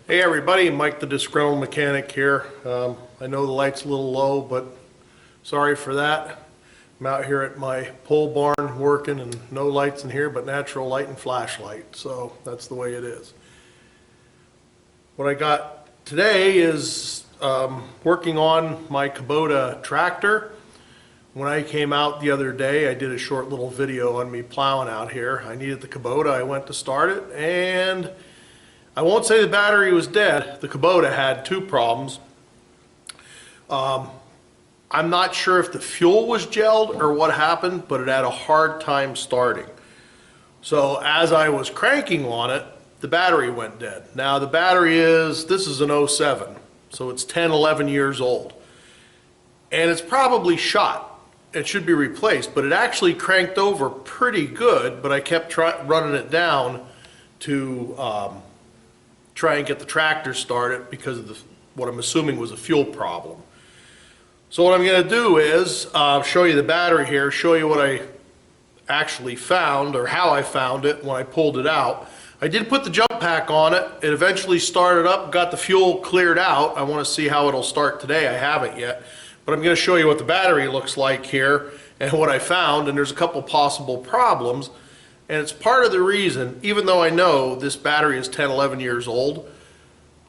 Hey everybody, Mike the Disgruntled Mechanic here. I know the light's a little low, but sorry for that. I'm out here at my pole barn working and no lights in here but natural light and flashlight, so that's the way it is. What I got today is working on my Kubota tractor. When I came out the other day, I did a short little video on me plowing out here. I needed the Kubota. I went to start it, and I won't say the battery was dead. The Kubota had two problems. I'm not sure if the fuel was gelled or what happened, but it had a hard time starting. So as I was cranking on it, the battery went dead. Now the battery this is an 07, so it's 10, 11 years old. And it's probably shot. It should be replaced, but it actually cranked over pretty good, but I kept running it down to try and get the tractor started because of what I'm assuming was a fuel problem. So what I'm going to do is show you the battery here, show you what I actually found or how I found it when I pulled it out. I did put the jump pack on it. It eventually started up, got the fuel cleared out. I want to see how it'll start today. I haven't yet. But I'm going to show you what the battery looks like here and what I found, and there's a couple possible problems. And it's part of the reason, even though I know this battery is 10, 11 years old,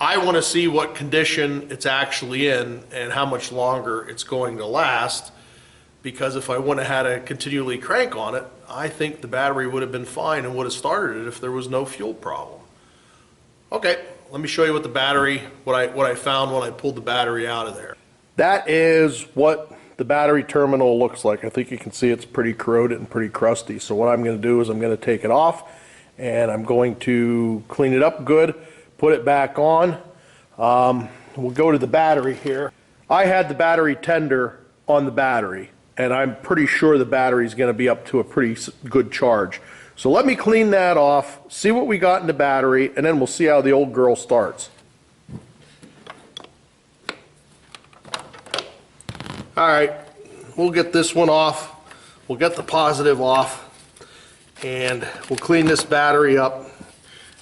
I want to see what condition it's actually in and how much longer it's going to last. Because if I wouldn't have had to continually crank on it, I think the battery would have been fine and would have started it if there was no fuel problem. Okay, let me show you what the battery, what I found when I pulled the battery out of there. That is what the battery terminal looks like. I think you can see it's pretty corroded and pretty crusty. So what I'm going to do is I'm going to take it off and I'm going to clean it up good, put it back on. We'll go to the battery here. I had the battery tender on the battery, and I'm pretty sure the battery is going to be up to a pretty good charge. So let me clean that off, see what we got in the battery, and then we'll see how the old girl starts. Alright, we'll get this one off, we'll get the positive off, and we'll clean this battery up.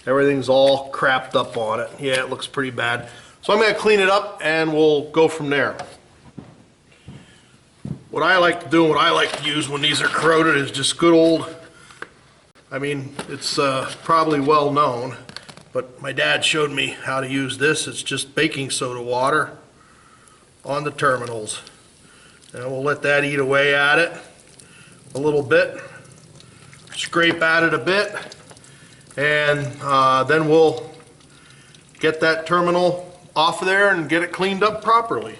Everything's all crapped up on it. Yeah, it looks pretty bad. So I'm going to clean it up and we'll go from there. What I like to do and what I like to use when these are corroded is just good old, I mean, it's probably well known, but my dad showed me how to use this. It's just baking soda water on the terminals. And we'll let that eat away at it a little bit, scrape at it a bit, and then we'll get that terminal off of there and get it cleaned up properly.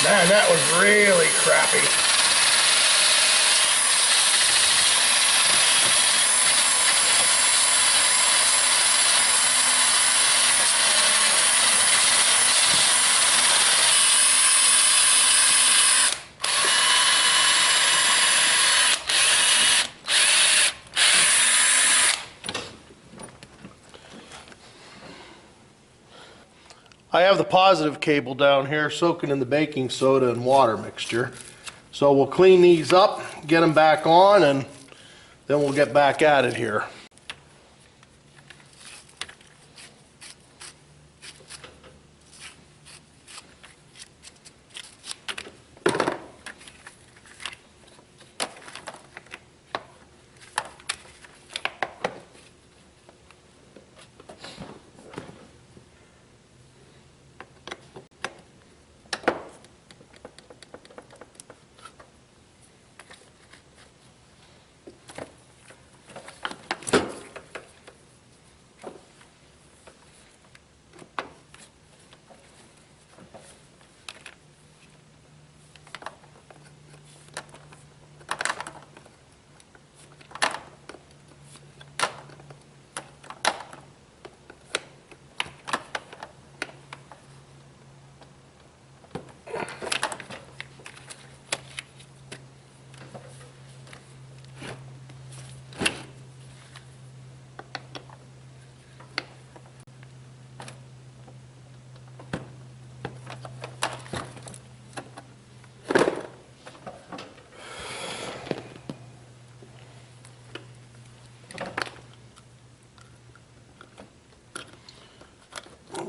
Man, that was really crappy. I have the positive cable down here soaking in the baking soda and water mixture. So we'll clean these up, get them back on, and then we'll get back at it here.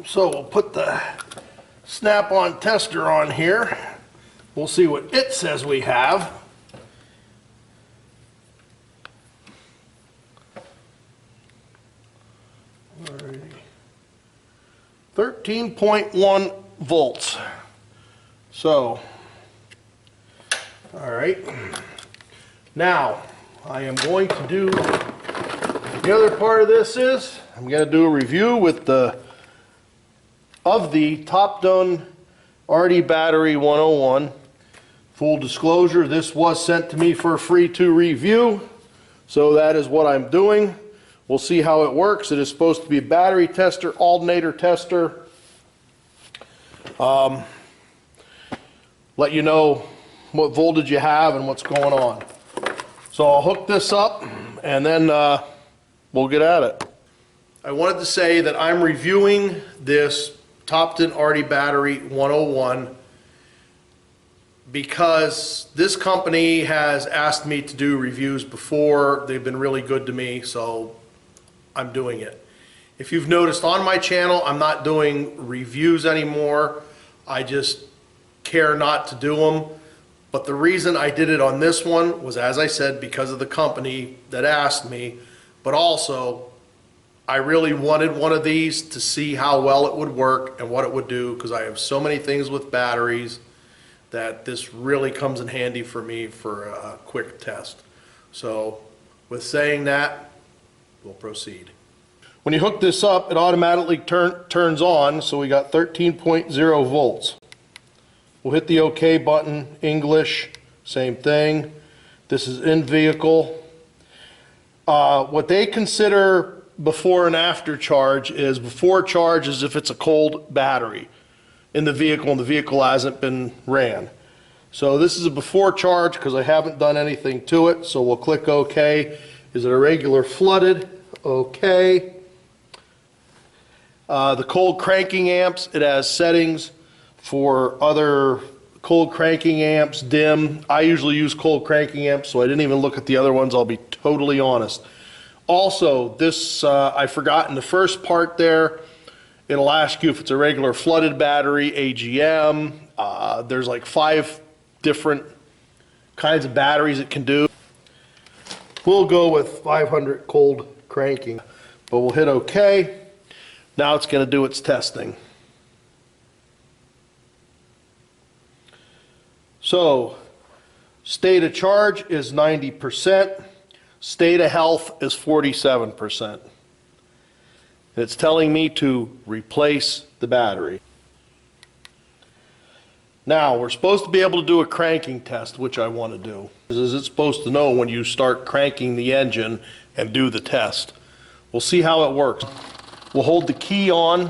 So we'll put the snap-on tester on here. We'll see what it says we have. Alrighty. 13.1 volts. So, all right. Now, I am going to do, the other part of this is, I'm going to do a review with the Topdon ArtiBattery101. Full disclosure, this was sent to me for free to review, so that is what I'm doing. We'll see how it works. It is supposed to be a battery tester, alternator tester. Let you know what voltage you have and what's going on. So I'll hook this up and then we'll get at it. I wanted to say that I'm reviewing this Topdon ArtiBattery101 because this company has asked me to do reviews before. They've been really good to me, so I'm doing it. If you've noticed on my channel, I'm not doing reviews anymore. I just care not to do them. But the reason I did it on this one was, as I said, because of the company that asked me, but also I really wanted one of these to see how well it would work and what it would do, because I have so many things with batteries that this really comes in handy for me for a quick test. So with saying that, we'll proceed. When you hook this up, it automatically turns on, so we got 13.0 volts. We'll hit the OK button, English, same thing. This is in vehicle. What they consider before and after charge is, before charge is if it's a cold battery in the vehicle and the vehicle hasn't been ran. So this is a before charge because I haven't done anything to it, so we'll click OK. Is it a regular flooded? OK. The cold cranking amps, it has settings for other cold cranking amps, dim. I usually use cold cranking amps, so I didn't even look at the other ones, I'll be totally honest. Also, this, I forgot in the first part there, it'll ask you if it's a regular flooded battery, AGM. There's like 5 different kinds of batteries it can do. We'll go with 500 cold cranking, but we'll hit OK. Now it's going to do its testing. So, state of charge is 90%. State of health is 47%. It's telling me to replace the battery. Now, we're supposed to be able to do a cranking test, which I want to do. Is it supposed to know when you start cranking the engine and do the test? We'll see how it works. We'll hold the key on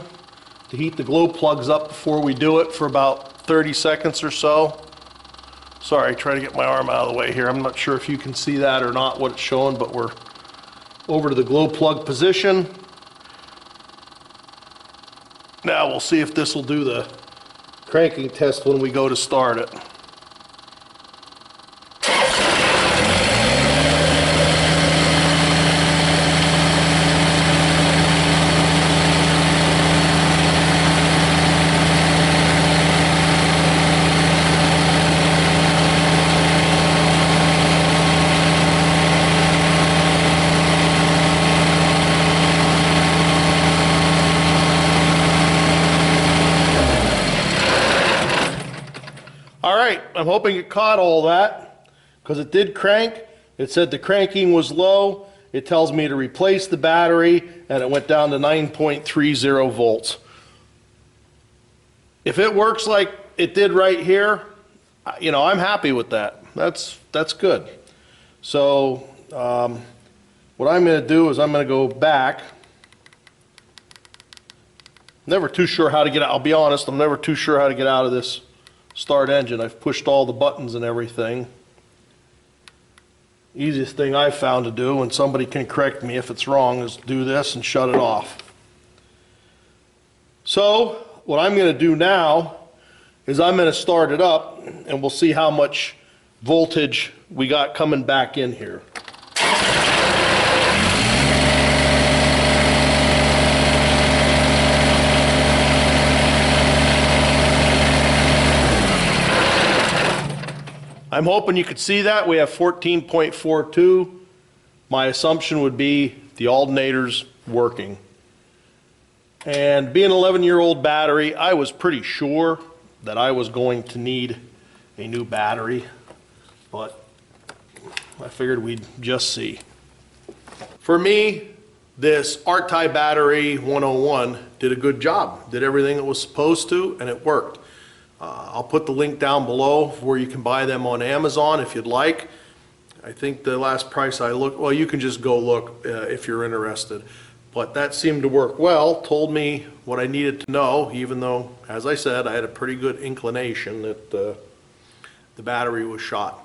to heat the glow plugs up before we do it for about 30 seconds or so. Sorry, try to get my arm out of the way here. I'm not sure if you can see that or not, what it's showing, but we're over to the glow plug position. Now we'll see if this will do the cranking test when we go to start it. All right, I'm hoping it caught all that, because it did crank. It said the cranking was low. It tells me to replace the battery, and it went down to 9.30 volts. If it works like it did right here, you know, I'm happy with that. That's good. So what I'm going to do is I'm going to go back. Never too sure how to get out. I'll be honest, I'm never too sure how to get out of this start engine. I've pushed all the buttons and everything. Easiest thing I've found to do, and somebody can correct me if it's wrong, is do this and shut it off. So what I'm going to do now is I'm going to start it up, and we'll see how much voltage we got coming back in here. I'm hoping you could see that. We have 14.42. My assumption would be the alternator's working. And being an 11-year-old battery, I was pretty sure that I was going to need a new battery, but I figured we'd just see. For me, this ArtiBattery101 did a good job, did everything it was supposed to, and it worked. I'll put the link down below where you can buy them on Amazon if you'd like. I think the last price I looked, well, you can just go look if you're interested. But that seemed to work well, told me what I needed to know, even though, as I said, I had a pretty good inclination that the battery was shot.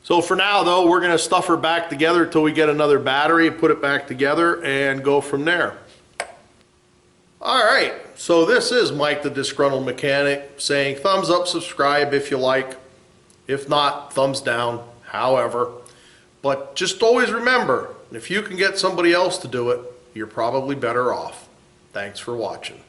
So for now, though, we're going to stuff her back together until we get another battery, put it back together, and go from there. All right, so this is Mike the Disgruntled Mechanic saying thumbs up, subscribe if you like. If not, thumbs down, however. But just always remember, if you can get somebody else to do it, you're probably better off. Thanks for watching.